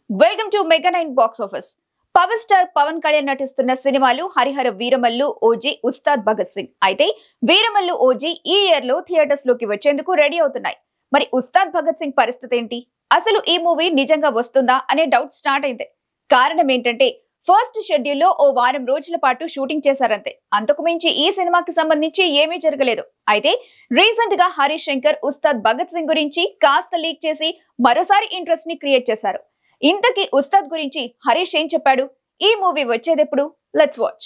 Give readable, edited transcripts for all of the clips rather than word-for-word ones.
Welcome to mega 9 box office. Power star Pawan Kalyan నటిస్తున్న సినిమాలు Harihara Veeramallu, OG, Ustaad Bhagat Singh. అయితే వీరమల్లు, ఓజీ ఈ ఇయర్ లో థియేటర్స్ లోకి వచ్చేందుకు రెడీ అవుతున్నాయి. మరి ఉస్తాద్ భగత్ సింగ్ పరిస్థితి ఏంటి? అసలు ఈ మూవీ నిజంగా వస్తుందా అనే డౌట్ స్టార్ట్ అయింది. కారణం ఏంటంటే ఫస్ట్ షెడ్యూల్ లో ఓ వారం రోజుల పాటు షూటింగ్ చేశారంతే. అంతకు మించి ఈ సినిమాకి సంబంధించి ఏమీ జరగలేదు. అయితే రీసెంట్ గా హరీష్ శంకర్ ఉస్తాద్ భగత్ సింగ్ గురించి కాస్త లీక్ చేసి మరోసారి ఇంట్రెస్ట్ ని క్రియేట్ చేశారు. ఇంతకీ ఉస్తాద్ గురించి హరీష్ ఏం చెప్పాడు? ఈ మూవీ వచ్చేదెప్పుడు? Let's watch.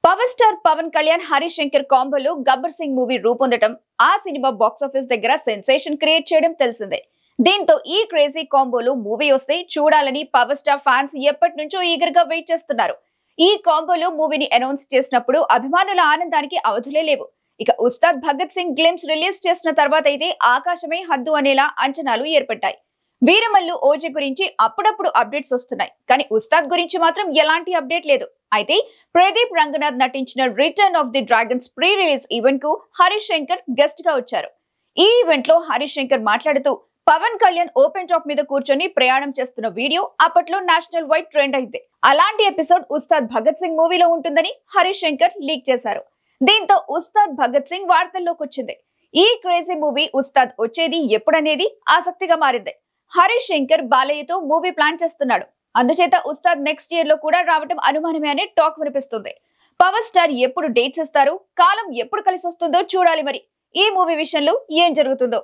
Power star Pawan Kalyan, Harish Shankar కాంబోలో గబ్బర్ సింగ్ మూవీ రూపొందడం, ఆ సినిమా బాక్సాఫీస్ దగ్గర సెన్సేషన్ క్రియేట్ చేయడం తెలిసిందే. దీంతో ఈ క్రేజీ కాంబోలో మూవీ వస్తే చూడాలని పవర్ స్టార్ ఫ్యాన్స్ ఎప్పటి నుంచో ఈగర్ గా వెయిట్ చేస్తున్నారు. ఈ కాంబోలో మూవీని అనౌన్స్ చేసినప్పుడు అభిమానుల ఆనందానికి అవధులే లేవు. ఇక ఉస్తాద్ భగత్ సింగ్ గ్లిమ్స్ రిలీజ్ చేసిన తర్వాత అయితే ఆకాశమే హద్దు అనేలా అంచనాలు ఏర్పడ్డాయి. వీరమల్లు, ఓజీ గురించి అప్పుడప్పుడు అప్డేట్స్ వస్తున్నాయి, కానీ ఉస్తాద్ గురించి మాత్రం ఎలాంటి అప్డేట్ లేదు. అయితే ప్రదీప్ రంగనాథ్ నటించిన return of the dragons pre release event కు హరీష్ శంకర్ గెస్ట్ గా వచ్చారు. ఈ ఈవెంట్ లో హరీష్ శంకర్ మాట్లాడుతూ పవన్ కళ్యాణ్ ఓపెన్ టాప్ మీద కూర్చొని ప్రయాణం చేస్తున్న వీడియో అప్పట్లో నేషనల్ వైడ్ ట్రెండ్ అయింది. అలాంటి ఎపిసోడ్ ఉస్తాద్ భగత్ సింగ్ మూవీలో ఉంటుందని హరీష్ శంకర్ లీక్ చేశారు. దీంతో ఉస్తాద్ భగత్ సింగ్ వార్తల్లోకి వచ్చింది. ఈ క్రేజీ మూవీ ఉస్తాద్ వచ్చేది ఎప్పుడనేది ఆసక్తిగా మారింది. హరీష్ శంకర్ బాలయ్యతో మూవీ ప్లాన్ చేస్తున్నాడు. అందుచేత ఉస్తాద్ నెక్స్ట్ ఇయర్ లో కూడా రావడం అనుమానమే అనే టాక్ వినిపిస్తుంది. పవర్ స్టార్ ఎప్పుడు డేట్స్ ఇస్తారు, కాలం ఎప్పుడు కలిసి వస్తుందో చూడాలి. మరి ఈ మూవీ విషయంలో ఏం జరుగుతుందో.